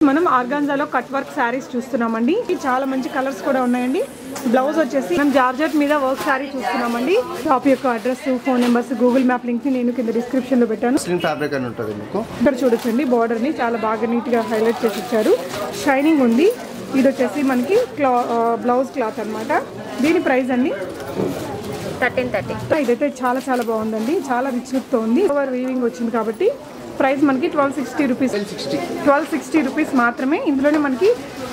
మనం ఆర్గాన్జాలో cut work saris చూస్తున్నామండి. చాలా మంచి కలర్స్ కూడా ఉన్నాయండి. బ్లౌజ్ వచ్చేసి మనం జార్జెట్ మీద వర్క్ శారీ చూస్తున్నామండి. షాప్ యొక్క address, phone numbers, Google map link ని నేను కింద డిస్క్రిప్షన్ లో పెట్టాను. ఇక్కడ చూడొచ్చండి, బార్డర్ ని చాలా బాగా నీట్ గా హైలైట్ చేసి ఇచ్చారు. షైనింగ్ ఉంది. ఇది వచ్చేసి మనకి బ్లౌజ్ క్లాత్ అన్నమాట. దీని ప్రైస్ అండి 1330. ఇదైతే చాలా చాలా బాగుందండి. చాలా రిచ్ లుక్ తో ఉంది. ఓవర్ వీవింగ్ వచ్చింది కాబట్టి ప్రైస్ మనకి 1260 రూపీస్. 1260 రూపీస్ మాత్రమే. ఇందులోనే మనకి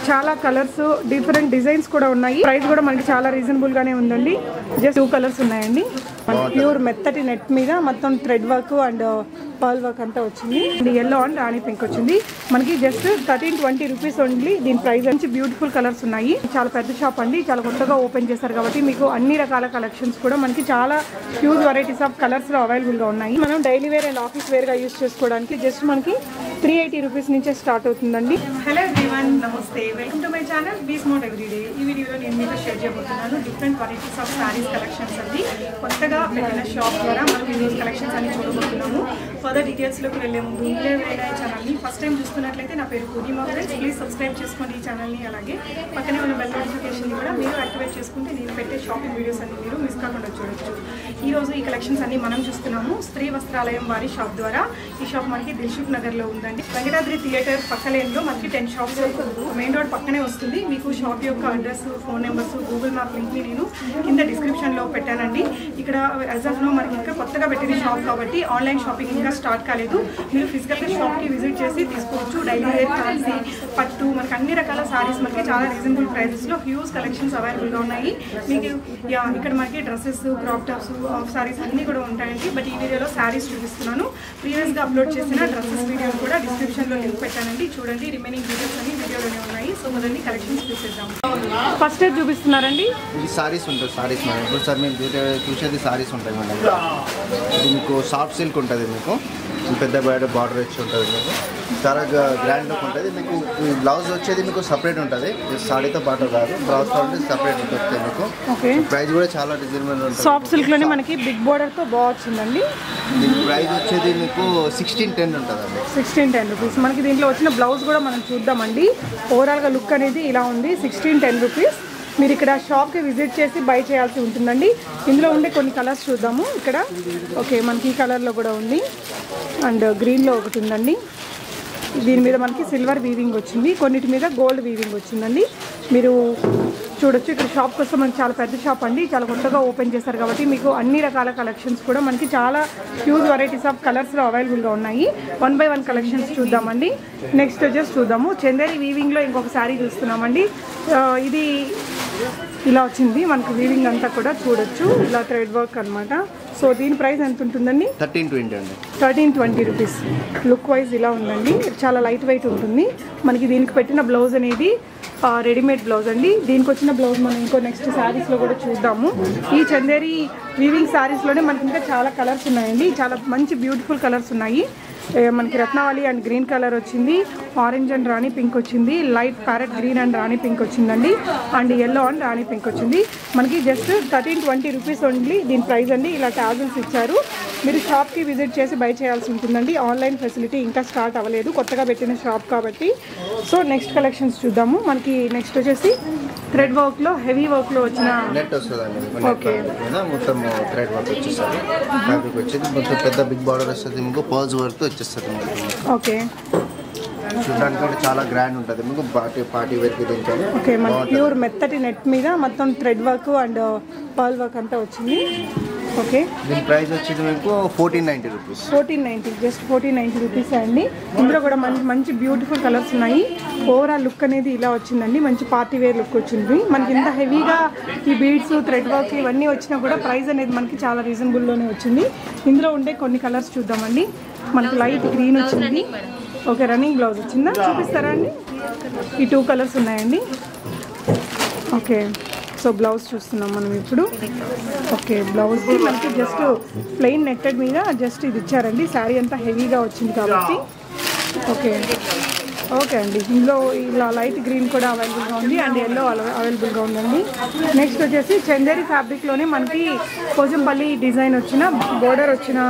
చాలా కలర్స్, డిఫరెంట్ డిజైన్స్ కూడా ఉన్నాయి. ప్రైస్ కూడా మనకి చాలా రీజనబుల్ గానే ఉందండి. జస్ట్ 2 కలర్స్ ఉన్నాయండి. ప్యూర్ మెత్తటి నెట్ మీద మొత్తం thread work and pearl work అంతా వచ్చింది. ఎల్లో అండ్ రాణి పింక్ వచ్చింది. మనకి జస్ట్ 1320 రూపీస్ ఓన్లీ. దీని ప్రైస్ నుంచి బ్యూటిఫుల్ కలర్స్ ఉన్నాయి. చాలా పెద్ద షాప్ అండి. చాలా కొత్తగా ఓపెన్ చేశారు కాబట్టి మీకు అన్ని రకాల కలెక్షన్స్ కూడా మనకి చాలా హ్యూజ్ వెరైటీస్ ఆఫ్ కలర్స్ లో అవైలబుల్ గా ఉన్నాయి. మనం daily wear and office wear గా యూజ్ చేసుకోవడానికి జస్ట్ మనకి 380 రూపీస్ నుంచే స్టార్ట్ అవుతుందండి. హలో ఎవ్రీవన్, నమస్తే, welcome to my channel be smart everyday. ఈ వీడియోలో నేను మీతో షేర్ చేయబోతున్నాను different varieties of saris collections అండి. కొత్తగా పెట్టిన షాప్ ద్వారా మనం ఈ కలెక్షన్స్ అన్ని చూడబోతున్నాము. ఫర్దర్ డీటెయిల్స్లోకి వెళ్ళే ముందు ఇంట్లో ఎవరైనా ఈ ఛానల్ని ఫస్ట్ టైం చూస్తున్నట్లయితే నా పేరు పూర్ణిమ ఫ్రెండ్స్. ప్లీజ్ సబ్స్క్రైబ్ చేసుకోండి ఈ ఛానల్ని. అలాగే పక్కనే ఉన్న బెల్ నోటిఫికేషన్ని కూడా మీరు యాక్టివేట్ చేసుకుంటే నేను పెట్టే షాపింగ్ వీడియోస్ అన్ని మీరు మిస్ కాకుండా చూడొచ్చు. ఈరోజు ఈ కలెక్షన్స్ అన్ని మనం చూస్తున్నాము శ్రీ వస్త్రాలయం వారి షాప్ ద్వారా. ఈ షాప్ మనకి దిల్సుఖ్ నగర్లో ఉందండి. వెంకటాద్రి థియేటర్ పక్క లేన్లో మనకి 10 షాప్స్ మెయిన్ రోడ్ పక్కనే వస్తుంది. మీకు షాప్ యొక్క address, phone numbers, Google map లింక్ని నేను కింద డిస్క్రిప్షన్లో పెట్టానండి. ఇక్కడ యాజ్ ఆఫ్ నో మనకి ఇంకా కొత్తగా పెట్టిన షాప్ కాబట్టి ఆన్లైన్ షాపింగ్ ఇంకా స్టార్ట్ కాలేదు. మీరు ఫిజికల్గా షాప్కి విజిట్ చేసి తీసుకోవచ్చు. డైలీ వేర్, ఫ్యాన్సీ, పట్టు, మనకి అన్ని రకాల సారీస్ మనకి చాలా రీజనబుల్ ప్రైజెస్లో హ్యూజ్ కలెక్షన్స్ అవైలబుల్గా ఉన్నాయి. మీకు ఇక్కడ మనకి dresses, crop tops, of saris అన్నీ కూడా ఉంటాయండి. బట్ ఈ వీడియోలో శారీస్ చూపిస్తున్నాను. ప్రీవియస్గా అప్లోడ్ చేసిన డ్రెస్సెస్ వీడియోలు కూడా డిస్క్రిప్షన్లో లింక్ పెట్టానండి. చూడండి, రిమైనింగ్ వీడియోస్ అన్ని వీడియోలోనే ఉన్నాయి. సో మొదటి కలెక్షన్స్ చూసేద్దాం. ఫస్ట్ ఏది చూపిస్తున్నారండి? ఇది సారీస్ ఉంటుంది. సారీస్ మేడం ఇప్పుడు సార్ మేము చూసేది సారీస్ ఉంటాయి మేడం. ఇది మీకు సాఫ్ట్ సిల్క్ ఉంటుంది. మీకు పెద్ద బార్డర్ వచ్చి ఉంటుంది. మీకు చాలా గ్రాండ్ లుక్ ఉంటుంది. మీకు బ్లౌజ్ వచ్చేది మీకు సపరేట్ ఉంటుంది. సారీతో పాటు కాదు, బ్లౌజ్ సపరేట్ ఉంటుంది. మీకు ప్రైస్ కూడా చాలా రీజనబుల్ ఉంటుంది. సాఫ్ట్ సిల్క్ లోనే మనకి బిగ్ బోర్డర్ తో బాగా వచ్చిందండి. దీని ప్రైస్ వచ్చేది మీకు 1610 ఉంటుందండి. 1610 రూపీస్. మనకి దీంట్లో వచ్చిన బ్లౌజ్ కూడా మనం చూద్దామండి. ఓవరాల్ గా లుక్ అనేది ఇలా ఉంది. 1610 రూపీస్. మీరు ఇక్కడ షాప్కి విజిట్ చేసి బై చేయాల్సి ఉంటుందండి. ఇందులో ఉండే కొన్ని కలర్స్ చూద్దాము. ఇక్కడ ఓకే, మనకి ఈ కలర్లో కూడా ఉంది అండ్ గ్రీన్లో ఒకటి ఉందండి. దీని మీద మనకి సిల్వర్ వీవింగ్ వచ్చింది, కొన్నిటి మీద గోల్డ్ వీవింగ్ వచ్చిందండి. మీరు చూడొచ్చు. ఇక్కడ షాప్కి వస్తే మనకి చాలా పెద్ద షాప్ అండి. చాలా కొత్తగా ఓపెన్ చేశారు కాబట్టి మీకు అన్ని రకాల కలెక్షన్స్ కూడా మనకి చాలా హ్యూజ్ వెరైటీస్ ఆఫ్ కలర్స్లో అవైలబుల్గా ఉన్నాయి. 1 by 1 కలెక్షన్స్ చూద్దామండి. నెక్స్ట్ వచ్చేసి చూద్దాము చందేరి వీవింగ్లో ఇంకొక శారీ చూస్తున్నామండి. ఇది ఇలా వచ్చింది. మనకు వీవింగ్ అంతా కూడా చూడొచ్చు. ఇలా థ్రెడ్ వర్క్ అనమాట. సో దీని ప్రైస్ ఎంత ఉంటుందండి? 1320 అండి. 1320 రూపీస్. లుక్ వైజ్ ఇలా ఉందండి. చాలా లైట్ వెయిట్ ఉంటుంది. మనకి దీనికి పెట్టిన బ్లౌజ్ అనేది రెడీమేడ్ బ్లౌజ్ అండి. దీనికి వచ్చిన బ్లౌజ్ మనం ఇంకో నెక్స్ట్ శారీస్లో కూడా చూద్దాము. ఈ చందేరి వీవింగ్ శారీస్లోనే మనకి ఇంకా చాలా కలర్స్ ఉన్నాయండి. చాలా మంచి బ్యూటిఫుల్ కలర్స్ ఉన్నాయి. మనకి రత్నావళి అండ్ గ్రీన్ కలర్ వచ్చింది, ఆరెంజ్ అండ్ రాణి పింక్ వచ్చింది, లైట్ ప్యారెట్ గ్రీన్ అండ్ రాణి పింక్ వచ్చిందండి, అండ్ ఎల్లో అండ్ రాణి పింక్ వచ్చింది. మనకి జస్ట్ 1320 రూపీస్ ఓన్లీ. దీని ప్రైస్ అండి. ఇలా ట్యాజిల్స్ ఇచ్చారు. మీరు షాప్కి విజిట్ చేసి బై చేయాల్సి ఉంటుందండి. ఆన్లైన్ ఫెసిలిటీ ఇంకా స్టార్ట్ అవ్వలేదు, కొత్తగా పెట్టిన షాప్ కాబట్టి. సో నెక్స్ట్ కలెక్షన్స్ చూద్దాము. మనకి నెక్స్ట్ వచ్చేసి థ్రెడ్ వర్క్లో, హెవీ వర్క్లో వచ్చిన నెట్ వస్తుందండి. ఓకే, మొత్తం థ్రెడ్ వర్క్ వచ్చేస్తుంది. ఫ్యాబ్రిక్ వచ్చేది మొత్తం పెద్ద బిగ్ బార్డర్ వస్తుంది. మీకు పర్ల్స్ వర్క్ వచ్చేస్తుంది. ఓకే, చూడడానికి కూడా చాలా గ్రాండ్ ఉంటుంది. మీకు పార్టీ వేర్కి తింటారు. ఓకే, మనకి ప్యూర్ మెత్తటి నెట్ మీద మొత్తం thread work and pearl work అంతా వచ్చింది. ఓకే, దీని ప్రైస్ వచ్చేది మీకు 1490 రూపీస్. 1490, జస్ట్ 1490 రూపీస్ అండి. ఇందులో కూడా మంచి బ్యూటిఫుల్ కలర్స్ ఉన్నాయి. ఓవరాల్ లుక్ అనేది ఇలా వచ్చిందండి. మంచి పార్టీ వేర్ లుక్ వచ్చింది. మనకి ఇంత హెవీగా ఈ బీడ్స్, థ్రెడ్ వర్క్ ఇవన్నీ వచ్చినా కూడా ప్రైస్ అనేది మనకి చాలా రీజనబుల్లోనే వచ్చింది. ఇందులో ఉండే కొన్ని కలర్స్ చూద్దామండి. మనకి లైట్ గ్రీన్ వచ్చింది. ఓకే, రన్నింగ్ బ్లౌజ్ వచ్చిందా? చూపిస్తారా అండి? ఈ 2 కలర్స్ ఉన్నాయండి. ఓకే, సో బ్లౌజ్ చూస్తున్నాం మనం ఇప్పుడు. ఓకే, బ్లౌజ్కి మనకి జస్ట్ ప్లెయిన్ నెట్టెడ్ మీద జస్ట్ ఇది ఇచ్చారండి. శారీ అంతా హెవీగా వచ్చింది కాబట్టి. ఓకే, ఓకే అండి, ఇందులో ఇలా లైట్ గ్రీన్ కూడా అవైలబుల్గా ఉంది అండ్ ఎల్లో అవైలబుల్గా ఉందండి. నెక్స్ట్ వచ్చేసి చందేరి ఫ్యాబ్రిక్లోనే మనకి పోచంపల్లి డిజైన్ వచ్చిన బోర్డర్ వచ్చిన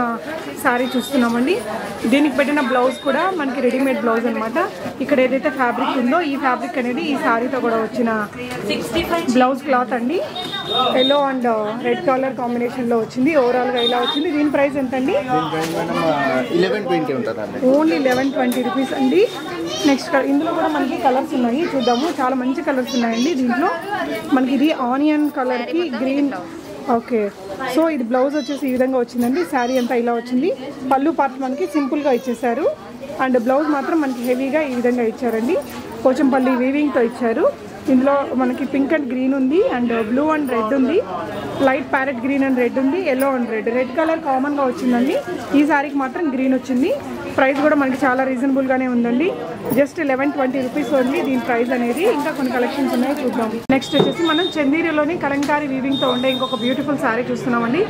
శారీ చూస్తున్నామండి. దీనికి పెట్టిన బ్లౌజ్ కూడా మనకి రెడీమేడ్ బ్లౌజ్ అనమాట. ఇక్కడ ఏదైతే ఫ్యాబ్రిక్ ఉందో ఈ ఫ్యాబ్రిక్ అనేది ఈ శారీతో కూడా వచ్చిన బ్లౌజ్ క్లాత్ అండి. ఎల్లో అండ్ రెడ్ కలర్ కాంబినేషన్లో వచ్చింది. ఓవరాల్గా ఇలా వచ్చింది. దీని ప్రైస్ ఎంత అండి? ఓన్లీ 1120 రూపీస్ అండి. నెక్స్ట్ ఇందులో కూడా మనకి కలర్స్ ఉన్నాయి, చూద్దాము. చాలా మంచి కలర్స్ ఉన్నాయండి దీంట్లో. మనకి ఇది ఆనియన్ కలర్కి గ్రీన్. ఓకే, సో ఇది బ్లౌజ్ వచ్చేసి ఈ విధంగా వచ్చిందండి. శారీ అంతా ఇలా వచ్చింది. పళ్ళు పార్ట్ మనకి సింపుల్గా ఇచ్చేసారు అండ్ బ్లౌజ్ మాత్రం మనకి హెవీగా ఈ విధంగా ఇచ్చారండి. పోచంపల్లి వీవింగ్తో ఇచ్చారు. ఇందులో మనకి పింక్ అండ్ గ్రీన్ ఉంది అండ్ బ్లూ అండ్ రెడ్ ఉంది, light parrot green and red ఉంది, ఎల్లో అండ్ రెడ్ కలర్ కామన్గా వచ్చిందండి. ఈ శారీకి మాత్రం గ్రీన్ వచ్చింది. ప్రైస్ కూడా మనకి చాలా రీజనబుల్గానే ఉందండి. జస్ట్ 1120 రూపీస్ ఉంది దీని ప్రైస్ అనేది. ఇంకా కొన్ని కలెక్షన్స్ ఉన్నాయి, చూద్దాం. నెక్స్ట్ వచ్చేసి మనం చందేరిలోని కలంకారీ వీవింగ్తో ఉండే ఇంకొక బ్యూటిఫుల్ శారీ చూస్తున్నామండి.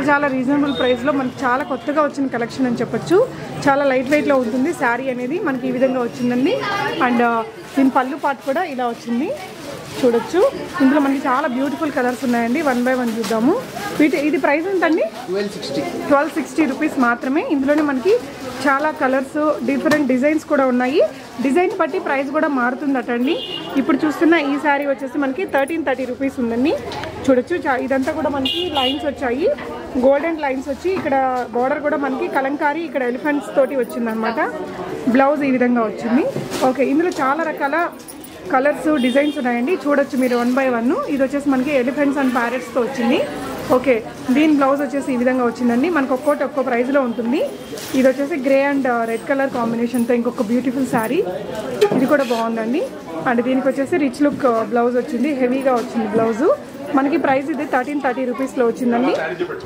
చాలా రీజనబుల్ ప్రైస్లో మనకి చాలా కొత్తగా వచ్చిన కలెక్షన్ అని చెప్పొచ్చు. చాలా లైట్ వెయిట్లో ఉంటుంది శారీ అనేది. మనకి ఈ విధంగా వచ్చిందండి అండ్ దీని పళ్ళు పార్ట్ కూడా ఇలా వచ్చింది, చూడొచ్చు. ఇందులో మనకి చాలా బ్యూటిఫుల్ కలర్స్ ఉన్నాయండి. 1 by 1 చూద్దాము. ఇది ప్రైస్ ఎంతండి? 1260 రూపీస్ మాత్రమే. ఇందులోనే మనకి చాలా కలర్స్, డిఫరెంట్ డిజైన్స్ కూడా ఉన్నాయి. డిజైన్ బట్టి ప్రైస్ కూడా మారుతుందట అండి. ఇప్పుడు చూస్తున్న ఈ శారీ వచ్చేసి మనకి 1330 రూపీస్ ఉందండి. చూడొచ్చు. ఇదంతా కూడా మనకి లైన్స్ వచ్చాయి, గోల్డెన్ లైన్స్ వచ్చి ఇక్కడ బార్డర్ కూడా మనకి కలంకారీ, ఇక్కడ ఎలిఫెంట్స్ తోటి వచ్చిందనమాట. బ్లౌజ్ ఈ విధంగా వచ్చింది. ఓకే, ఇందులో చాలా రకాల కలర్స్, డిజైన్స్ ఉన్నాయండి. చూడొచ్చు మీరు 1 by 1. ఇది వచ్చేసి మనకి ఎలిఫెంట్స్ అండ్ ప్యారెట్స్తో వచ్చింది. ఓకే, దీని బ్లౌజ్ వచ్చేసి ఈ విధంగా వచ్చిందండి. మనకు ఒక్కో ప్రైస్లో ఉంటుంది. ఇది వచ్చేసి గ్రే అండ్ రెడ్ కలర్ కాంబినేషన్తో ఇంకొక బ్యూటిఫుల్ శారీ. ఇది కూడా బాగుందండి. అండ్ దీనికి వచ్చేసి రిచ్ లుక్ బ్లౌజ్ వచ్చింది, హెవీగా వచ్చింది బ్లౌజు. మనకి ప్రైస్ ఇది 1330 రూపీస్లో వచ్చిందండి.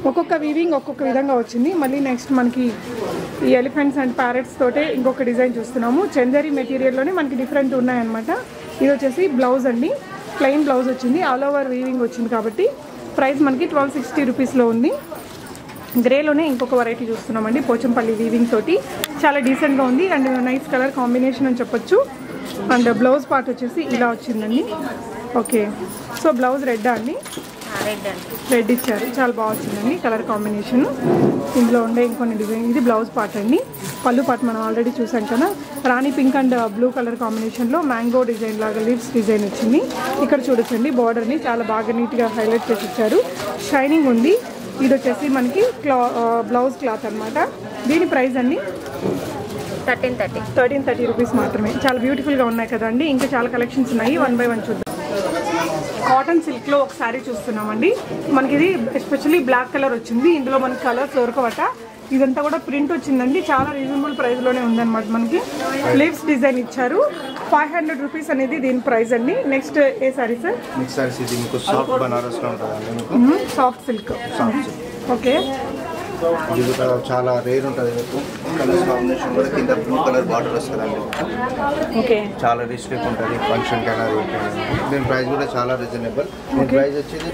ఒక్కొక్క వీవింగ్ ఒక్కొక్క విధంగా వచ్చింది. మళ్ళీ నెక్స్ట్ మనకి ఈ ఎలిఫెంట్స్ అండ్ ప్యారెట్స్ తోటే ఇంకొక డిజైన్ చూస్తున్నాము. చందేరి మెటీరియల్లోనే మనకి డిఫరెంట్ ఉన్నాయన్నమాట. ఇది వచ్చేసి బ్లౌజ్ అండి, ప్లెయిన్ బ్లౌజ్ వచ్చింది, ఆల్ ఓవర్ వీవింగ్ వచ్చింది కాబట్టి ప్రైస్ మనకి 1260 రూపీస్లో ఉంది. గ్రేలోనే ఇంకొక వెరైటీ చూస్తున్నామండి, పోచంపల్లి వీవింగ్ తోటి. చాలా డీసెంట్గా ఉంది అండ్ నైస్ కలర్ కాంబినేషన్ అని చెప్పొచ్చు. అండ్ బ్లౌజ్ పార్ట్ వచ్చేసి ఇలా వచ్చిందండి. ఓకే, సో బ్లౌజ్ రెడ్డా అండి? రెడ్ ఇచ్చారు, చాలా బాగా వచ్చిందండి కలర్ కాంబినేషన్. ఇందులో ఉండే ఇంకొన్ని డిజైన్. ఇది బ్లౌజ్ పార్ట్ అండి. పళ్ళు పార్ట్ మనం ఆల్రెడీ చూసాం కదా, రాణి పింక్ అండ్ బ్లూ కలర్ కాంబినేషన్లో మ్యాంగో డిజైన్ లాగా లీవ్స్ డిజైన్ వచ్చింది. ఇక్కడ చూడొచ్చండి, బార్డర్ని చాలా బాగా నీట్గా హైలైట్ చేసి ఇచ్చారు. షైనింగ్ ఉంది. ఇది వచ్చేసి మనకి బ్లౌజ్ క్లాత్ అనమాట. దీని ప్రైస్ అండి 1330 రూపీస్ మాత్రమే. చాలా బ్యూటిఫుల్గా ఉన్నాయి కదండి. ఇంకా చాలా కలెక్షన్స్ ఉన్నాయి. 1 by 1 చూద్దాం. కాటన్ సిల్క్లో ఒక శారీ చూస్తున్నామండి. మనకి ఇది ఎస్పెషల్లీ బ్లాక్ కలర్ వచ్చింది. ఇందులో మనకి కలర్స్ దొరకవట. ఇదంతా కూడా ప్రింట్ వచ్చిందండి. చాలా రీజనబుల్ ప్రైస్లోనే ఉందన్నమాట. మనకి లీవ్స్ డిజైన్ ఇచ్చారు. 500 రూపీస్ అనేది దీని ప్రైస్ అండి. నెక్స్ట్ ఏ sari sir? Soft silk. Okay, ఇది కూడా చాలా రేర్ ఉంటుంది. కలర్ కాంబినేషన్ కూడా కింద బ్లూ కలర్ బార్డర్ వస్తుందండి. ఓకే, చాలా రిచ్ లుక్ ఉంటుంది. ఫంక్షన్ కన్నా దీని ప్రైస్ కూడా చాలా రీజనబుల్. దీని ప్రైస్ వచ్చేది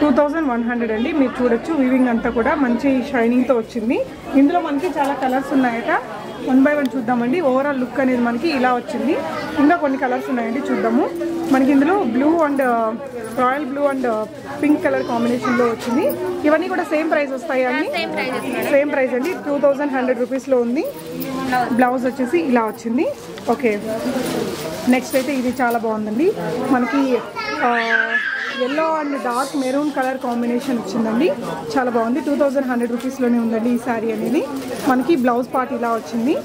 2100 అండి. మీరు చూడొచ్చు, వీవింగ్ అంతా కూడా మంచి షైనింగ్తో వచ్చింది. ఇందులో మనకి చాలా కలర్స్ ఉన్నాయట. 1 by 1 చూద్దామండి. ఓవరాల్ లుక్ అనేది మనకి ఇలా వచ్చింది. ఇంకా కొన్ని కలర్స్ ఉన్నాయండి, చూద్దాము. మనకి ఇందులో blue and royal blue and pink colour కాంబినేషన్లో వచ్చింది. ఇవన్నీ కూడా సేమ్ ప్రైస్ వస్తాయి అండి. సేమ్ ప్రైస్ అండి. 2100 రూపీస్లో ఉంది. బ్లౌజ్ వచ్చేసి ఇలా వచ్చింది. ఓకే, నెక్స్ట్ అయితే ఇది చాలా బాగుందండి. మనకి yellow and dark maroon colour combination వచ్చిందండి. చాలా బాగుంది. 2100 రూపీస్లోనే ఉందండి ఈ శారీ అనేది. మనకి బ్లౌజ్ పార్ట్ ఇలా వచ్చింది.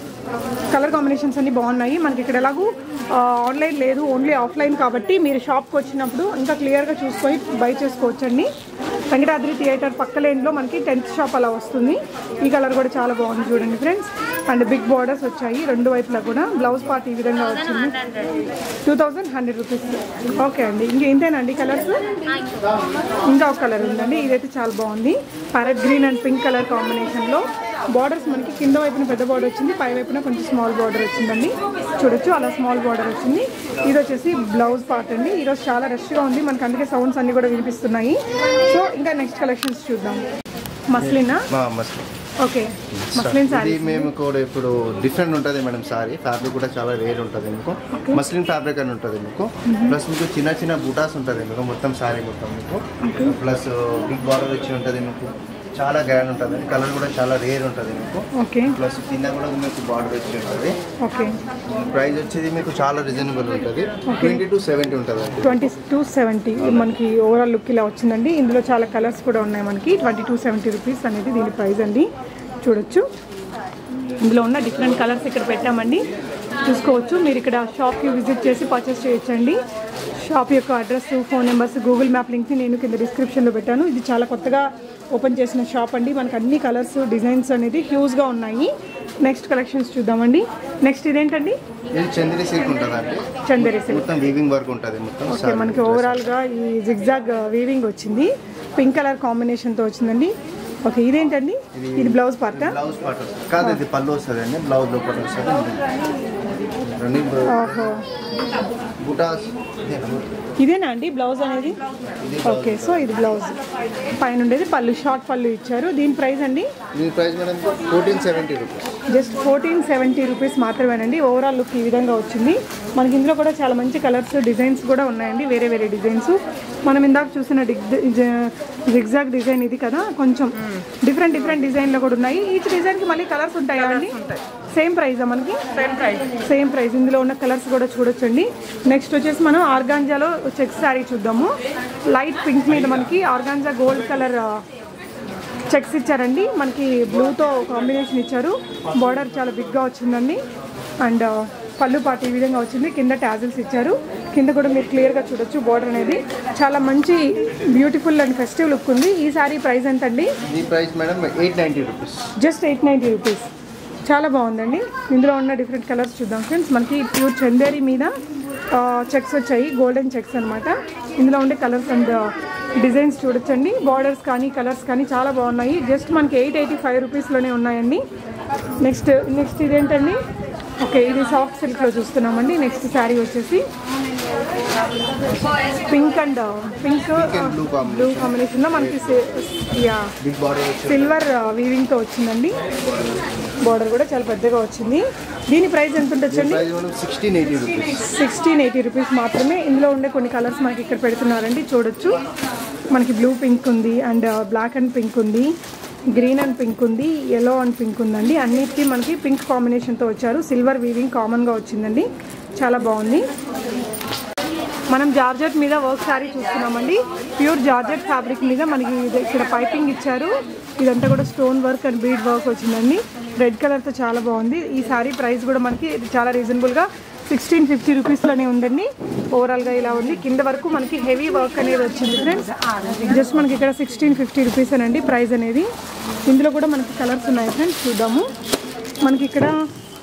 కలర్ కాంబినేషన్స్ అన్నీ బాగున్నాయి. మనకి ఇక్కడ ఎలాగూ ఆన్లైన్ లేదు, ఓన్లీ ఆఫ్లైన్ కాబట్టి మీరు షాప్కి వచ్చినప్పుడు ఇంకా క్లియర్గా చూసుకొని బై చేసుకోవచ్చండి. వెంకటాద్రి థియేటర్ పక్క లేన్లో మనకి 10th షాప్ అలా వస్తుంది. ఈ కలర్ కూడా చాలా బాగుంది చూడండి ఫ్రెండ్స్. అండ్ బిగ్ బార్డర్స్ వచ్చాయి రెండు వైపులా కూడా. బ్లౌజ్ పార్ట్ ఈ విధంగా వచ్చింది. 2100 రూపీస్. ఓకే అండి, ఇంకేంటేనండి కలర్స్? ఇంకా ఒక కలర్ ఉందండి. ఇదైతే చాలా బాగుంది. Parrot green and pink colour కాంబినేషన్లో బార్డర్స్ మనకి కింద వైపున పెద్ద బార్డర్ వచ్చింది, పై వైపున కొంచెం స్మాల్ బార్డర్ వచ్చిందండి. చూడొచ్చు, అలా స్మాల్ బార్డర్ వచ్చింది. ఇది వచ్చేసి బ్లౌజ్ పార్ట్ అండి. ఈరోజు చాలా రష్గా ఉంది మనకి, అందుకే సౌండ్స్ అన్నీ కూడా వినిపిస్తున్నాయి. సో ఇంకా నెక్స్ట్ కలెక్షన్స్ చూద్దాం. మస్లినా? ఓకే మస్లిన్ సారీ ఇది మేము కూడా ఇప్పుడు డిఫరెంట్ ఉంటుంది మేడం సారీ ఫ్యాబ్రిక్ కూడా చాలా రేర్ ఉంటుంది మీకు మస్లిన్ ఫ్యాబ్రిక్ అని ఉంటుంది మీకు ప్లస్ మీకు చిన్న చిన్న బుటాస్ ఉంటుంది మీకు మొత్తం సారీ మొత్తం మీకు ప్లస్ బిగ్ బార్డర్ వచ్చి ఉంటుంది మీకు చాలా గ్రాండ్ ఉంటుంది కలర్ కూడా చాలా రేర్ ఉంటుంది మీకు ఓకే ప్లస్ కింద కూడా మీకు బార్డర్ వచ్చి ఉంటుంది ఓకే ప్రైస్ వచ్చేది మీకు చాలా రీజనబుల్ ఉంటుంది 20 to 70 ఉంటుంది 20 to 70 మనకి ఓవరాల్ లుక్ ఇలా వచ్చిందండి ఇందులో చాలా కలర్స్ కూడా ఉన్నాయి మనకి 20 to 70 రూపీస్ అనేది దీని ప్రైస్ అండి చూడొచ్చు ఇందులో ఉన్న డిఫరెంట్ కలర్స్ ఇక్కడ పెట్టామండి చూసుకోవచ్చు మీరు ఇక్కడ షాప్కి విజిట్ చేసి పర్చేస్ చేయొచ్చండి షాప్ యొక్క address phone numbers Google map లింక్ని నేను కింద డిస్క్రిప్షన్లో పెట్టాను ఇది చాలా కొత్తగా ఓపెన్ చేసిన షాప్ అండి మనకు అన్ని కలర్స్ డిజైన్స్ అనేది హ్యూజ్గా ఉన్నాయి నెక్స్ట్ కలెక్షన్స్ చూద్దామండి నెక్స్ట్ ఇదేంటండి ఇది చందేరి సిల్క్ ఉంటుందండి చందేరి సిల్క్ మొత్తం వీవింగ్ వర్క్ ఉంటుంది మొత్తం ఓకే మనకి ఓవరాల్గా ఈ జిగ్జాగ్ వీవింగ్ వచ్చింది పింక్ కలర్ కాంబినేషన్తో వచ్చిందండి ఓకే ఇదేంటండి ఇది బ్లౌజ్ పార్ట్ బ్లౌజ్ పార్ట్ కాదు ఇది పళ్ళు వస్తుంది అండి బ్లౌజ్ లోపల వస్తుంది ఓహో బుటాస్ ఇదేనా అండి బ్లౌజ్ అనేది ఓకే సో ఇది బ్లౌజ్ పైన ఉండేది పళ్ళు షార్ట్ పళ్ళు ఇచ్చారు దీని ప్రైస్ అండి దీని price madam 1470 rupees just 1470 rupees మాత్రమేనండి ఓవరాల్ లుక్ ఈ విధంగా వచ్చింది మనకి ఇందులో కూడా చాలా మంచి కలర్స్ డిజైన్స్ కూడా ఉన్నాయండి వేరే వేరే డిజైన్స్ మనం ఇందాక చూసిన జిగ్జాగ్ డిజైన్ ఇది కదా కొంచెం డిఫరెంట్ డిజైన్లో కూడా ఉన్నాయి ఈచ్ డిజైన్కి మళ్ళీ కలర్స్ ఉంటాయా అండి సేమ్ ప్రైజా మనకి సేమ్ ప్రైస్ ఇందులో ఉన్న కలర్స్ కూడా చూడొచ్చండి నెక్స్ట్ వచ్చేసి మనం ఆర్గాంజాలో చెక్ శారీ చూద్దాము లైట్ పింక్ మీద మనకి ఆర్గాంజా గోల్డ్ కలర్ చెక్స్ ఇచ్చారండి మనకి బ్లూతో కాంబినేషన్ ఇచ్చారు బార్డర్ చాలా బిగ్గా వచ్చిందండి అండ్ పళ్ళు పాటు ఈ విధంగా వచ్చింది కింద టాజిల్స్ ఇచ్చారు కింద కూడా మీరు క్లియర్గా చూడొచ్చు బార్డర్ అనేది చాలా మంచి బ్యూటిఫుల్ అండ్ ఫెస్టివ్ లుక్ ఉంది ఈ సారీ ప్రైస్ ఎంత అండి ఈ price madam 890 rupees just 890 rupees చాలా బాగుందండి ఇందులో ఉన్న డిఫరెంట్ కలర్స్ చూద్దాం ఫ్రెండ్స్ మనకి ప్యూర్ చందేరి మీద చెక్స్ వచ్చాయి గోల్డెన్ చెక్స్ అనమాట ఇందులో ఉండే కలర్స్ అండ్ డిజైన్స్ చూడొచ్చండి బార్డర్స్ కానీ కలర్స్ కానీ చాలా బాగున్నాయి జస్ట్ మనకి 885 రూపీస్లోనే ఉన్నాయండి నెక్స్ట్ ఇదేంటండి ఓకే ఇది సాఫ్ట్ సిల్క్లో చూస్తున్నామండి నెక్స్ట్ శారీ వచ్చేసి పింక్ అండ్ బ్లూ కాంబినేషన్లో మనకి సిల్వర్ వీవింగ్తో వచ్చిందండి బార్డర్ కూడా చాలా పెద్దగా వచ్చింది దీని ప్రైస్ ఎంత ఉండొచ్చండి 1680 రూపీస్ మాత్రమే ఇందులో ఉండే కొన్ని కలర్స్ మనకి ఇక్కడ పెడుతున్నారండి చూడొచ్చు మనకి బ్లూ పింక్ ఉంది అండ్ బ్లాక్ అండ్ పింక్ ఉంది గ్రీన్ అండ్ పింక్ ఉంది yellow అండ్ పింక్ ఉందండి అన్నిటికీ మనకి పింక్ కాంబినేషన్తో వచ్చారు సిల్వర్ వీవింగ్ కామన్గా వచ్చిందండి చాలా బాగుంది మనం జార్జెట్ మీద వర్క్ శారీ చూస్తున్నామండి ప్యూర్ జార్జెట్ ఫ్యాబ్రిక్ మీద మనకి ఇక్కడ పైపింగ్ ఇచ్చారు ఇదంతా కూడా stone work and bead work వచ్చిందండి రెడ్ కలర్తో చాలా బాగుంది ఈ శారీ ప్రైస్ కూడా మనకి చాలా రీజనబుల్గా 1650 రూపీస్లోనే ఉందండి ఓవరాల్గా ఇలా ఉంది కింద వరకు మనకి హెవీ వర్క్ అనేది వచ్చింది ఫ్రెండ్స్ జస్ట్ మనకి ఇక్కడ 1650 రూపీస్ అనండి ప్రైస్ అనేది ఇందులో కూడా మనకి కలర్స్ ఉన్నాయి ఫ్రెండ్స్ చూద్దాము మనకి ఇక్కడ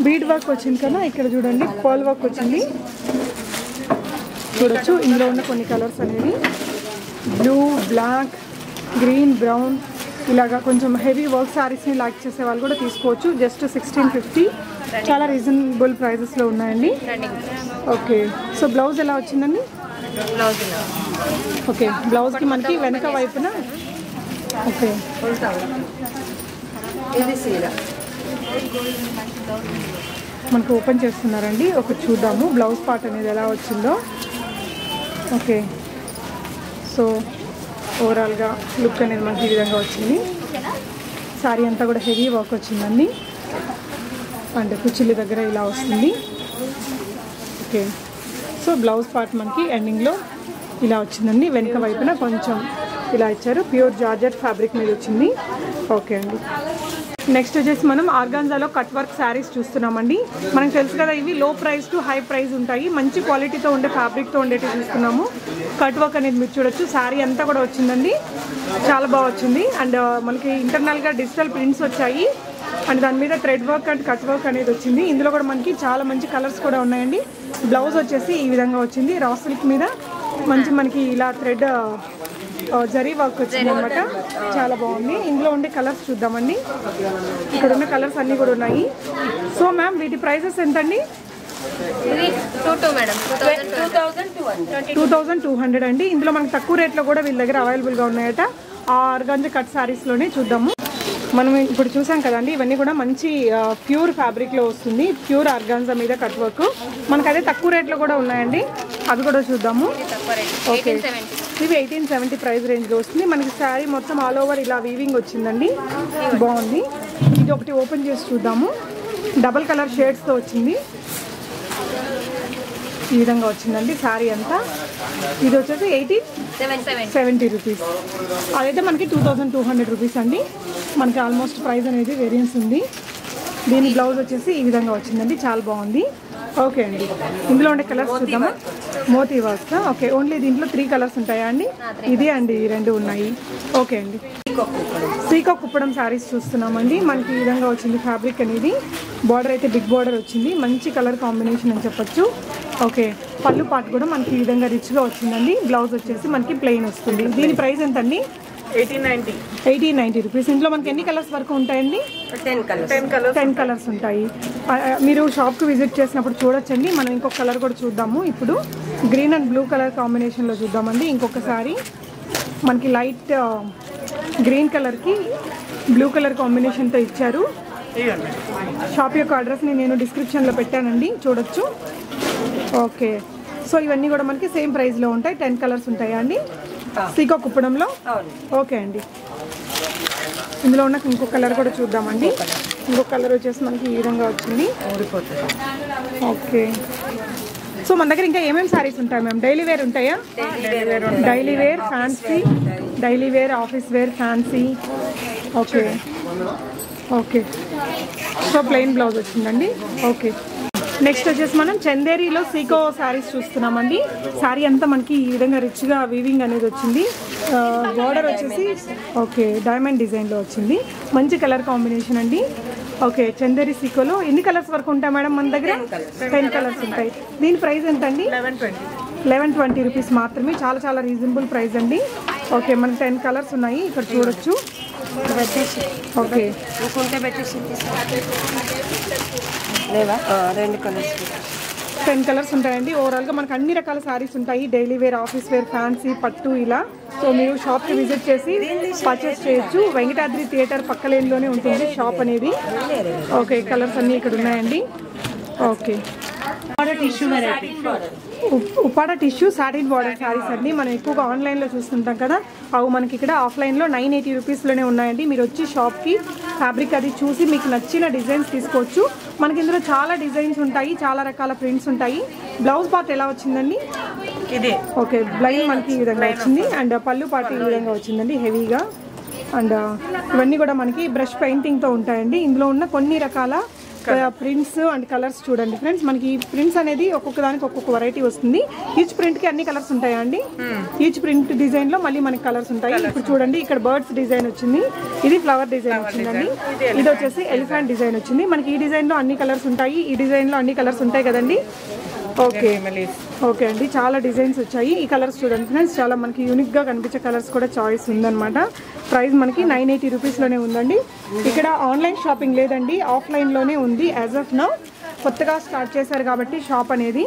బీడ్ వర్క్ వచ్చింది కదా ఇక్కడ చూడండి పర్ల్ వర్క్ వచ్చింది చూడొచ్చు ఇందులో ఉన్న కొన్ని కలర్స్ అనేవి బ్లూ బ్లాక్ గ్రీన్ బ్రౌన్ ఇలాగా కొంచెం హెవీ వర్క్ శారీస్ని లైక్ చేసే వాళ్ళు కూడా తీసుకోవచ్చు జస్ట్ 1650 చాలా రీజనబుల్ ప్రైజెస్లో ఉన్నాయండి ఓకే సో బ్లౌజ్ ఎలా వచ్చిందండి ఓకే బ్లౌజ్కి మనకి వెనక వైపున ఓకే మనకు ఓపెన్ చేస్తున్నారండి ఒక చూద్దాము బ్లౌజ్ పార్ట్ అనేది ఎలా వచ్చిందో ఓకే సో ఓవరాల్గా లుక్ అనేది మనకి ఈ విధంగా వచ్చింది శారీ అంతా కూడా హెవీ వర్క్ వచ్చిందండి అండ్ కుచ్చిళ్ళ దగ్గర ఇలా వస్తుంది ఓకే సో బ్లౌజ్ పార్ట్ మనకి ఎండింగ్లో ఇలా వచ్చిందండి వెనుక వైపున కొంచెం ఇలా ఇచ్చారు ప్యూర్ జార్జెట్ ఫ్యాబ్రిక్ మీద వచ్చింది ఓకే అండి నెక్స్ట్ వచ్చేసి మనం ఆర్గాన్జాలో కట్ వర్క్ శారీస్ చూస్తున్నామండి మనకు తెలుసు కదా ఇవి లో ప్రైస్ టు హై ప్రైస్ ఉంటాయి మంచి క్వాలిటీతో ఉండే ఫ్యాబ్రిక్తో ఉండేవి చూస్తున్నాము కట్ వర్క్ అనేది మీరు చూడొచ్చు శారీ అంతా కూడా వచ్చిందండి చాలా బాగా వచ్చింది అండ్ మనకి ఇంటర్నల్గా డిజిటల్ ప్రింట్స్ వచ్చాయి అండ్ దాని మీద thread work and cut work అనేది వచ్చింది ఇందులో కూడా మనకి చాలా మంచి కలర్స్ కూడా ఉన్నాయండి బ్లౌజ్ వచ్చేసి ఈ విధంగా వచ్చింది రా సిల్క్ మీద మనకి ఇలా థ్రెడ్ జరీ వర్క్ వచ్చింది అనమాట చాలా బాగుంది ఇందులో ఉండే కలర్స్ చూద్దామండి ఇక్కడ ఉన్న కలర్స్ అన్నీ కూడా ఉన్నాయి సో మ్యామ్ వీటి ప్రైసెస్ ఎంత అండి 2200 అండి ఇందులో మనకి తక్కువ రేట్లో కూడా వీళ్ళ దగ్గర అవైలబుల్గా ఉన్నాయట ఆ ఆర్గాంజా కట్ శారీస్లోనే చూద్దాము మనం ఇప్పుడు చూసాం కదండి, ఇవన్నీ కూడా మంచి ప్యూర్ ఫ్యాబ్రిక్లో వస్తుంది. ప్యూర్ ఆర్గాన్జా మీద కట్ వర్క్. మనకు అదే తక్కువ రేట్లో కూడా ఉన్నాయండి, అవి కూడా చూద్దాము. ఓకే, ఇవి 1870 ప్రైస్ రేంజ్లో వస్తుంది. మనకి శారీ మొత్తం ఆల్ ఓవర్ ఇలా వీవింగ్ వచ్చిందండి, బాగుంది. ఇది ఒకటి ఓపెన్ చేసి చూద్దాము. డబల్ కలర్ షేడ్స్తో వచ్చింది, ఈ విధంగా వచ్చిందండి శారీ అంతా. ఇది వచ్చేసి 1870 రూపీస్. అదైతే మనకి 2200 రూపీస్ అండి. మనకి ఆల్మోస్ట్ ప్రైస్ అనేది వేరియన్స్ ఉంది. దీని బ్లౌజ్ వచ్చేసి ఈ విధంగా వచ్చిందండి, చాలా బాగుంది. ఓకే అండి, ఇందులో ఉండే కలర్స్ చూద్దామా? మోతీ వర్క్. ఓకే, ఓన్లీ దీంట్లో 3 కలర్స్ ఉంటాయా అండి? ఇది అండి, ఈ 2 ఉన్నాయి. ఓకే అండి, పీకాక్ కుప్పడం శారీస్ చూస్తున్నామండి. మనకి ఈ విధంగా వచ్చింది ఫ్యాబ్రిక్ అనేది. బార్డర్ అయితే బిగ్ బార్డర్ వచ్చింది, మంచి కలర్ కాంబినేషన్ అని చెప్పొచ్చు. ఓకే, పళ్ళు పాటు కూడా మనకి ఈ విధంగా రిచ్గా వచ్చిందండి. బ్లౌజ్ వచ్చేసి మనకి ప్లెయిన్ వస్తుంది. దీని ప్రైస్ ఎంత అండి? 1890 రూపీస్. ఇందులో మనకి ఎన్ని కలర్స్ వరకు ఉంటాయండి? 10 కలర్స్ ఉంటాయి. మీరు షాప్కి విజిట్ చేసినప్పుడు చూడొచ్చండి. మనం ఇంకొక కలర్ కూడా చూద్దాము. ఇప్పుడు గ్రీన్ అండ్ బ్లూ కలర్ కాంబినేషన్లో చూద్దామండి. ఇంకొకసారి మనకి లైట్ గ్రీన్ కలర్కి బ్లూ కలర్ కాంబినేషన్తో ఇచ్చారు. షాప్ యొక్క అడ్రస్ని నేను డిస్క్రిప్షన్లో పెట్టానండి, చూడొచ్చు. ఓకే, సో ఇవన్నీ కూడా మనకి సేమ్ ప్రైస్లో ఉంటాయి. 10 కలర్స్ ఉంటాయా అండి పీకాక్ కుప్పడంలో? ఓకే అండి, ఇందులో ఉన్న ఇంకొక కలర్ కూడా చూద్దామండి. ఇంకొక కలర్ వచ్చేసి మనకి ఈ విధంగా వచ్చింది. ఓకే, సో మన దగ్గర ఇంకా ఏమేమి శారీస్ ఉంటాయి మ్యామ్? డైలీ వేర్ ఉంటాయా? Daily wear, fancy, daily wear, office wear, fancy. Okay okay, so plain blouse వచ్చిందండి. ఓకే, నెక్స్ట్ వచ్చేసి మనం చందేరీలో సీకో శారీస్ చూస్తున్నామండి. శారీ అంతా మనకి ఈ విధంగా రిచ్గా వీవింగ్ అనేది వచ్చింది. బార్డర్ వచ్చేసి ఓకే డైమండ్ డిజైన్లో వచ్చింది, మంచి కలర్ కాంబినేషన్ అండి. ఓకే, చందేరి సీకోలో ఎన్ని కలర్స్ వరకు ఉంటాయి మేడం మన దగ్గర? 10 కలర్స్ ఉంటాయి. దీని ప్రైస్ ఎంత అండి? 1120 రూపీస్ మాత్రమే. చాలా చాలా రీజనబుల్ ప్రైస్ అండి. ఓకే, మనకి 10 కలర్స్ ఉన్నాయి, ఇక్కడ చూడొచ్చు. ఓకే, 10 కలర్స్ ఉంటాయండి. ఓవరాల్గా మనకు అన్ని రకాల శారీస్ ఉంటాయి. Daily wear, office wear, fancy, పట్టు ఇలా. సో మీరు షాప్కి విజిట్ చేసి పర్చేస్ చేయొచ్చు. వెంకటాద్రి థియేటర్ పక్క లేన్లోనే ఉంటుంది షాప్ అనేది. ఓకే, కలర్స్ అన్నీ ఇక్కడ ఉన్నాయండి. Okay, Uppada tissue satin border saris అండి. మనం ఎక్కువగా ఆన్లైన్లో చూస్తుంటాం కదా, అవి మనకి ఇక్కడ ఆఫ్లైన్లో 980 రూపీస్లోనే ఉన్నాయండి. మీరు వచ్చి షాప్కి ఫ్యాబ్రిక్ అది చూసి మీకు నచ్చిన డిజైన్స్ తీసుకోవచ్చు. మనకి ఇందులో చాలా డిజైన్స్ ఉంటాయి, చాలా రకాల ప్రింట్స్ ఉంటాయి. బ్లౌజ్ పార్ట్ ఎలా వచ్చిందండి? ఇదే. ఓకే, బ్లైన్ మనకి ఈ విధంగా వచ్చింది. అండ్ పళ్ళు పార్ట్ ఈ విధంగా వచ్చిందండి, హెవీగా. అండ్ ఇవన్నీ కూడా మనకి బ్రష్ పెయింటింగ్తో ఉంటాయండి. ఇందులో ఉన్న కొన్ని రకాల ప్రింట్స్ అండ్ కలర్స్ చూడండి ఫ్రెండ్స్. మనకి ఈ ప్రింట్స్ అనేది ఒక్కొక్క దానికి ఒక్కొక్క వెరైటీ వస్తుంది. ఈచ్ ప్రింట్ కి అన్ని కలర్స్ ఉంటాయా అండి? ఈచ్ ప్రింట్ డిజైన్ లో మళ్ళీ మనకి కలర్స్ ఉంటాయి. ఇప్పుడు చూడండి, ఇక్కడ బర్డ్స్ డిజైన్ వచ్చింది, ఇది ఫ్లవర్ డిజైన్ వచ్చిందండి, ఇది వచ్చేసి ఎలిఫెంట్ డిజైన్ వచ్చింది. మనకి ఈ డిజైన్ లో అన్ని కలర్స్ ఉంటాయి, ఈ డిజైన్ లో అన్ని కలర్స్ ఉంటాయి కదండి. ఓకే ఓకే అండి, చాలా డిజైన్స్ వచ్చాయి. ఈ కలర్స్ చూడండి ఫ్రెండ్స్, చాలా మనకి యూనిక్గా కనిపించే కలర్స్ కూడా చాయిస్ ఉందన్నమాట. ప్రైస్ మనకి 980 రూపీస్లోనే ఉందండి. ఇక్కడ ఆన్లైన్ షాపింగ్ లేదండి, ఆఫ్లైన్లోనే ఉంది యాజ్ ఆఫ్ నౌ. కొత్తగా స్టార్ట్ చేశారు కాబట్టి షాప్ అనేది.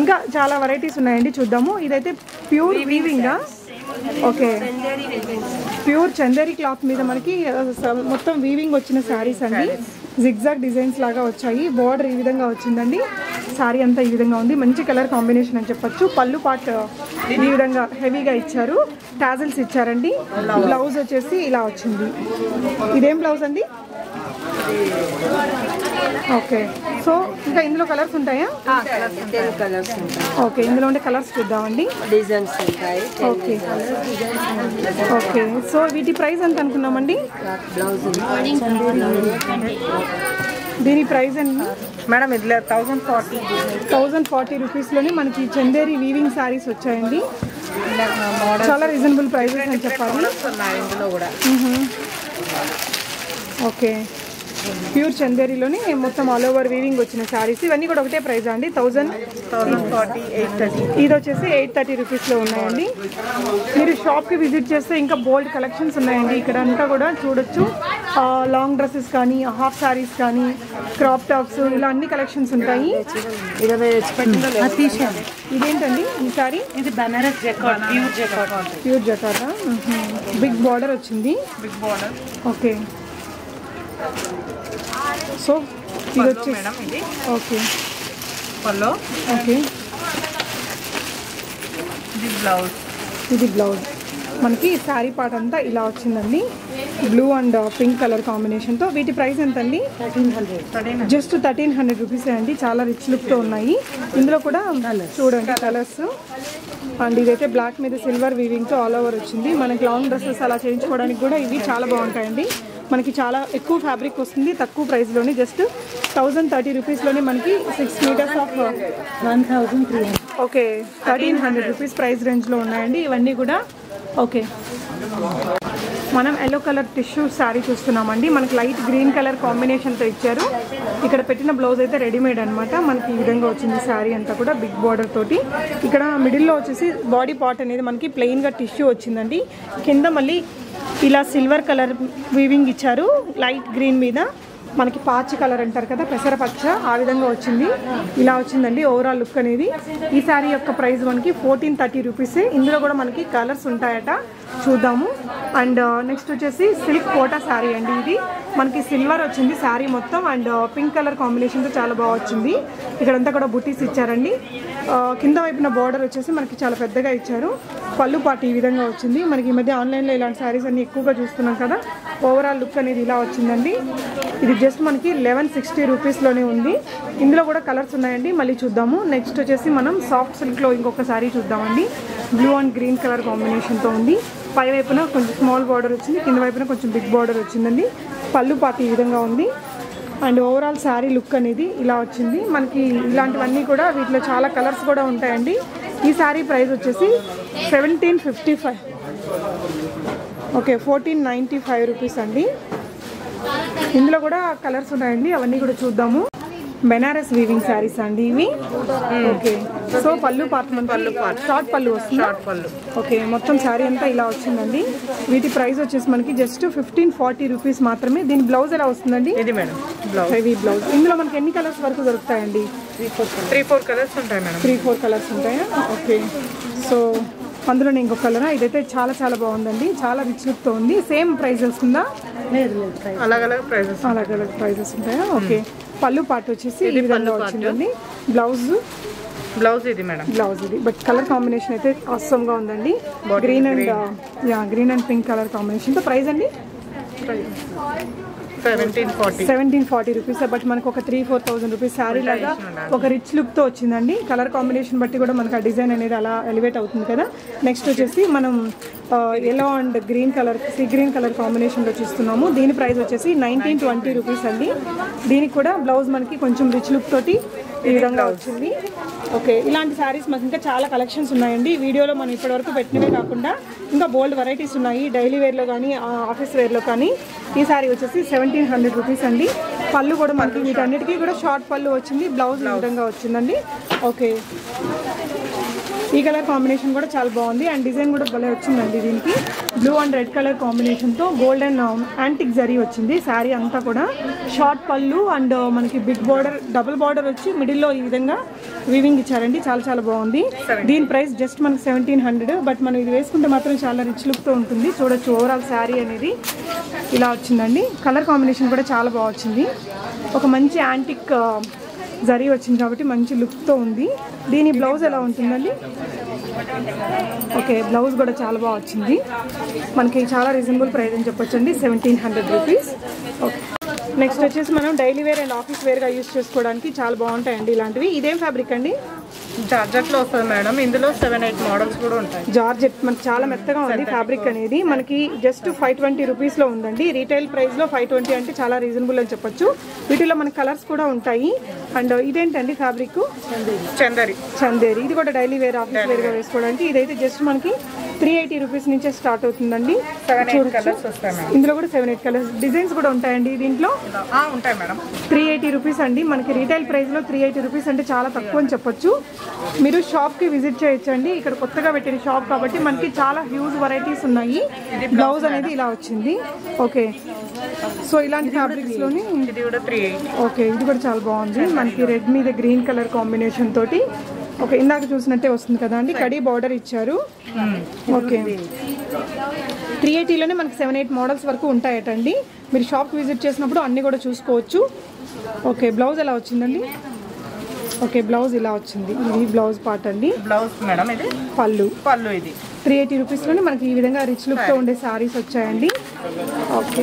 ఇంకా చాలా వెరైటీస్ ఉన్నాయండి, చూద్దాము. ఇదైతే ప్యూర్ వీవింగా. ఓకే, ప్యూర్ చందేరి క్లాత్ మీద మనకి మొత్తం వీవింగ్ వచ్చిన శారీస్ అండి. జిగ్జాగ్ డిజైన్స్ లాగా వచ్చాయి. బార్డర్ ఈ విధంగా వచ్చిందండి. శారీ అంతా ఈ విధంగా ఉంది, మంచి కలర్ కాంబినేషన్ అని చెప్పొచ్చు. పళ్ళు పార్ట్ ఈ విధంగా హెవీగా ఇచ్చారు, టాజిల్స్ ఇచ్చారండి. బ్లౌజ్ వచ్చేసి ఇలా వచ్చింది. ఇదేం బ్లౌజ్ అండి? ఓకే, సో ఇంకా ఇందులో కలర్స్ ఉంటాయా? ఓకే, ఇందులో ఉండే కలర్స్ చూద్దామండి. డిజైన్స్ ఉంటాయి. ఓకే ఓకే, సో వీటి ప్రైస్ ఎంత అనుకున్నామండి? దీని ప్రైస్ అండి మేడం ఇట్లా 1040 రూపీస్లోనే మనకి చందేరి వీవింగ్ శారీస్ వచ్చాయండి. చాలా రీజనబుల్ ప్రైజెస్ అని చెప్పాలి. ఓకే, ప్యూర్ చందేరిలోనే మొత్తం ఆల్ ఓవర్ వీవింగ్ వచ్చిన శారీస్. ఇవన్నీ కూడా ఒకటే ప్రైస్ అండి, 1040, 830. ఇది వచ్చేసి 830 రూపీస్లో ఉన్నాయండి. మీరు షాప్కి విజిట్ చేస్తే ఇంకా బోల్డ్ కలెక్షన్స్ ఉన్నాయండి. ఇక్కడ అంతా కూడా చూడొచ్చు. లాంగ్ డ్రెస్సెస్ కానీ, హాఫ్ శారీస్ కానీ, క్రాప్ టాప్స్, ఇలా అన్ని కలెక్షన్స్ ఉంటాయి. ఇదేంటండి ఈ శారీ? ఇది బనారస్ జకార్డ్, ప్యూర్ జకార్డా. బిగ్ బార్డర్ వచ్చింది. Big border. ఓకే, సో ఇది వచ్చి మేడం ఇది ఓకే పల్లో. ఓకే ఇది బ్లౌజ్. ఇది బ్లౌజ్. మనకి శారీ పార్ట్ అంతా ఇలా వచ్చిందండి, బ్లూ అండ్ పింక్ కలర్ కాంబినేషన్తో. వీటి ప్రైస్ ఎంత అండి? 1300. జస్ట్ 1300 రూపీస్ అండి. చాలా రిచ్ లుక్తో ఉన్నాయి. ఇందులో కూడా చూడండి కలర్స్. అండ్ ఇదైతే బ్లాక్ మీద సిల్వర్ వీవింగ్తో ఆల్ ఓవర్ వచ్చింది. మనకి లాంగ్ డ్రెస్సెస్ అలా చేయించుకోవడానికి కూడా ఇవి చాలా బాగుంటాయండి. మనకి చాలా ఎక్కువ ఫ్యాబ్రిక్ వస్తుంది తక్కువ ప్రైస్లోని. జస్ట్ 1030 రూపీస్లోనే మనకి 6 metres of 1300. Okay 1300 rupees price రేంజ్లో ఉన్నాయండి ఇవన్నీ కూడా. ఓకే మనం ఎల్లో కలర్ టిష్యూ శారీ చూస్తున్నామండి. మనకి లైట్ గ్రీన్ కలర్ కాంబినేషన్తో ఇచ్చారు. ఇక్కడ పెట్టిన బ్లౌజ్ అయితే రెడీమేడ్ అనమాట. మనకి ఈ విధంగా వచ్చింది శారీ అంతా కూడా బిగ్ బార్డర్ తోటి. ఇక్కడ మిడిల్లో వచ్చేసి బాడీ పార్ట్ అనేది మనకి ప్లెయిన్గా టిష్యూ వచ్చిందండి. కింద మళ్ళీ ఇలా సిల్వర్ కలర్ వీవింగ్ ఇచ్చారు లైట్ గ్రీన్ మీద. మనకి పాచి కలర్ అంటారు కదా, పెసర పచ్చ, ఆ విధంగా వచ్చింది. ఇలా వచ్చిందండి ఓవరాల్ లుక్ అనేది. ఈ శారీ యొక్క ప్రైస్ మనకి 1430 రూపీసే. ఇందులో కూడా మనకి కలర్స్ ఉంటాయట, చూద్దాము. అండ్ నెక్స్ట్ వచ్చేసి సిల్క్ కోటా శారీ అండి. ఇది మనకి సిల్వర్ వచ్చింది శారీ మొత్తం అండ్ పింక్ కలర్ కాంబినేషన్తో చాలా బాగా వచ్చింది. ఇక్కడంతా కూడా బుటీస్ ఇచ్చారండి. కింద వైపున బార్డర్ వచ్చేసి మనకి చాలా పెద్దగా ఇచ్చారు. పళ్ళు పాటు ఈ విధంగా వచ్చింది. మనకి ఈ మధ్య ఆన్లైన్లో ఇలాంటి శారీస్ అన్ని ఎక్కువగా చూస్తున్నాం కదా. ఓవరాల్ లుక్ అనేది ఇలా వచ్చిందండి. ఇది జస్ట్ మనకి 1160 రూపీస్లోనే ఉంది. ఇందులో కూడా కలర్స్ ఉన్నాయండి, మళ్ళీ చూద్దాము. నెక్స్ట్ వచ్చేసి మనం సాఫ్ట్ సిల్క్లో ఇంకొక శారీ చూద్దామండి. బ్లూ అండ్ గ్రీన్ కలర్ కాంబినేషన్తో ఉంది. పై వైపున కొంచెం స్మాల్ బార్డర్ వచ్చింది, కింద వైపున కొంచెం బిగ్ బార్డర్ వచ్చిందండి. పళ్ళు పాటు ఈ విధంగా ఉంది. అండ్ ఓవరాల్ శారీ లుక్ అనేది ఇలా వచ్చింది. మనకి ఇలాంటివన్నీ కూడా వీటిలో చాలా కలర్స్ కూడా ఉంటాయండి. ఈ శారీ ప్రైస్ వచ్చేసి 1755. ఓకే 1495 రూపీస్ అండి. ఇందులో కూడా కలర్స్ ఉన్నాయండి, అవన్నీ కూడా చూద్దాము. బెనారస్ వీవింగ్ శారీస్ అండి ఇవి. ఓకే సో పళ్ళు పార్ట్ షార్ట్ పళ్ళు వస్తుంది. ఓకే మొత్తం శారీ అంతా ఇలా వచ్చిందండి. వీటి ప్రైస్ వచ్చేసి మనకి జస్ట్ 1540 రూపీస్ మాత్రమే. దీని బ్లౌజ్ ఎలా వస్తుందండి? ఇది మేడం బ్లౌజ్. Heavy blouse. ఇందులో మనకి ఎన్ని కలర్స్ వరకు దొరుకుతాయండి? 3-4 కలర్స్ ఉంటాయి మేడం. 3-4 కలర్స్ ఉంటాయా? ఓకే సో అందులోనే ఇంకొక కలరా? ఇదైతే చాలా చాలా బాగుందండి, చాలా రిచ్ లుక్తో ఉంది. సేమ్ ప్రైస్ వస్తుందా? అలాగ్ అలాగ్ ప్రైజెస్. అలాగ్ అలాగ్ ప్రైజెస్ ఉంటాయా? ఓకే పళ్ళు పార్ట్ వచ్చేసి ఈ విధంగా వచ్చిందండి. బ్లౌజ్ ఇది మేడం బ్లౌజ్ ఇది. బట్ కలర్ కాంబినేషన్ అయితే అవసరంగా ఉందండి. గ్రీన్ అండ్ పింక్ కలర్ కాంబినేషన్తో. ప్రైస్ అండి 1740 రూపీస్. బట్ మనకు ఒక 3-4,000 రూపీస్ శారీ లాగా ఒక రిచ్ లుక్తో వచ్చిందండి. కలర్ కాంబినేషన్ బట్టి కూడా మనకు ఆ డిజైన్ అనేది అలా ఎలివేట్ అవుతుంది కదా. నెక్స్ట్ వచ్చేసి మనం yellow and green colour sea green colour కాంబినేషన్లో చూస్తున్నాము. దీని ప్రైస్ వచ్చేసి 1920 రూపీస్ అండి. దీనికి కూడా బ్లౌజ్ మనకి కొంచెం రిచ్ లుక్ తోటి ఈ విధంగా వచ్చింది. ఓకే ఇలాంటి శారీస్ మనకి ఇంకా చాలా కలెక్షన్స్ ఉన్నాయండి. వీడియోలో మనం ఇప్పటివరకు పెట్టినవే కాకుండా ఇంకా బోల్డ్ వెరైటీస్ ఉన్నాయి, డైలీ వేర్లో కానీ ఆఫీస్ వేర్లో కానీ. ఈ శారీ వచ్చేసి 1700 రూపీస్ అండి. పళ్ళు కూడా మనకి వీటన్నిటికీ కూడా షార్ట్ పళ్ళు వచ్చింది, బ్లౌజ్ ఈ విధంగా వచ్చిందండి. ఓకే ఈ కలర్ కాంబినేషన్ కూడా చాలా బాగుంది అండ్ డిజైన్ కూడా భలే వచ్చిందండి. దీనికి బ్లూ అండ్ రెడ్ కలర్ కాంబినేషన్తో గోల్డెన్ యాంటిక్ జరీ వచ్చింది. శారీ అంతా కూడా షార్ట్ పళ్ళు అండ్ మనకి బిగ్ బార్డర్, డబుల్ బార్డర్ వచ్చి మిడిల్లో ఈ విధంగా వీవింగ్ ఇచ్చారండి. చాలా చాలా బాగుంది. దీని ప్రైస్ జస్ట్ మనకి 1700. బట్ మనం ఇది వేసుకుంటే మాత్రం చాలా రిచ్ లుక్తో ఉంటుంది. చూడొచ్చు ఓవరాల్ శారీ అనేది ఇలా వచ్చిందండి. కలర్ కాంబినేషన్ కూడా చాలా బాగా వచ్చింది. ఒక మంచి యాంటిక్ జరీ వచ్చింది కాబట్టి మంచి లుక్తో ఉంది. దీని బ్లౌజ్ ఎలా ఉంటుందండి? ఓకే బ్లౌజ్ కూడా చాలా బాగా వచ్చింది. మనకి చాలా రీజనబుల్ ప్రైస్ అని చెప్పొచ్చు అండి, 1700 రూపీస్. ఓకే నెక్స్ట్ వచ్చేసి మనం డైలీ వేర్ అండ్ ఆఫీస్ వేర్గా యూస్ చేసుకోవడానికి చాలా బాగుంటాయండి ఇలాంటివి. ఇదేం ఫ్యాబ్రిక్ అండి? జార్జెట్లో వస్తుంది మేడం. ఇందులో 7-8 మోడల్స్ కూడా ఉంటాయి. జార్జెట్ మనకి చాలా మెత్తగా ఉంది ఫ్యాబ్రిక్ అనేది. మనకి జస్ట్ 520 రూపీస్లో ఉందండి. రీటైల్ ప్రైస్లో 520 అంటే చాలా రీజనబుల్ అని చెప్పొచ్చు. వీటిలో మనకి కలర్స్ కూడా ఉంటాయి. అండ్ ఇదేంటండి ఫ్యాబ్రిక్? చందేరి. ఇది కూడా డైలీ వేర్ ఆఫీస్ వేర్గా వేసుకోవడానికి. ఇదైతే జస్ట్ మనకి 380 రూపీస్ నుంచే స్టార్ట్ అవుతుందండి. ఇందులో కూడా 7-8 కలర్స్ డిజైన్స్ కూడా ఉంటాయండి దీంట్లో. ఉంటాయి మేడం. 380 రూపీస్ అండి. మనకి రీటైల్ ప్రైస్లో 380 రూపీస్ అంటే చాలా తక్కువ అని చెప్పొచ్చు. మీరు షాప్కి విజిట్ చేయొచ్చండి. ఇక్కడ కొత్తగా పెట్టిన షాప్ కాబట్టి మనకి చాలా హ్యూజ్ వెరైటీస్ ఉన్నాయి. బ్లౌజ్ అనేది ఇలా వచ్చింది. ఓకే సో ఇలాంటి ఫ్యాబ్రిక్స్లోని ఇది కూడా 380. ఓకే ఇది కూడా చాలా బాగుంది. మనకి రెడ్ మీద గ్రీన్ కలర్ కాంబినేషన్ తోటి ఓకే, ఇందాక చూసినట్టే వస్తుంది కదా అండి, కడీ బార్డర్ ఇచ్చారు. ఓకే, 380లోనే మనకి 7-8 మోడల్స్ వరకు ఉంటాయటండి. మీరు షాప్కి విజిట్ చేసినప్పుడు అన్నీ కూడా చూసుకోవచ్చు. ఓకే, బ్లౌజ్ ఎలా వచ్చిందండి? ఓకే, బ్లౌజ్ ఇలా వచ్చింది. ఇది బ్లౌజ్ పార్ట్ అండి. బ్లౌజ్ మేడం, ఇది పళ్ళు. ఇది 380 రూపీస్లోనే మనకి ఈ విధంగా రిచ్ లుక్తో ఉండే శారీస్ వచ్చాయండి. ఓకే,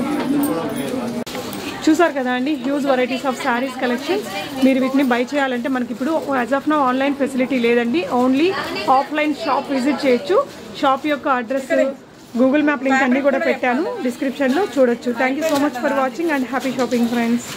చూసారు కదా అండి, huge varieties of saris collections. మీరు వీటిని బై చేయాలంటే మనకి ఇప్పుడు as of now online facility లేదండి, ఓన్లీ ఆఫ్లైన్ షాప్ విజిట్ చేయొచ్చు. షాప్ యొక్క అడ్రస్, గూగుల్ మ్యాప్ లింక్ అన్నీ కూడా పెట్టాను డిస్క్రిప్షన్లో, చూడొచ్చు. Thank you so much for watching and happy shopping friends.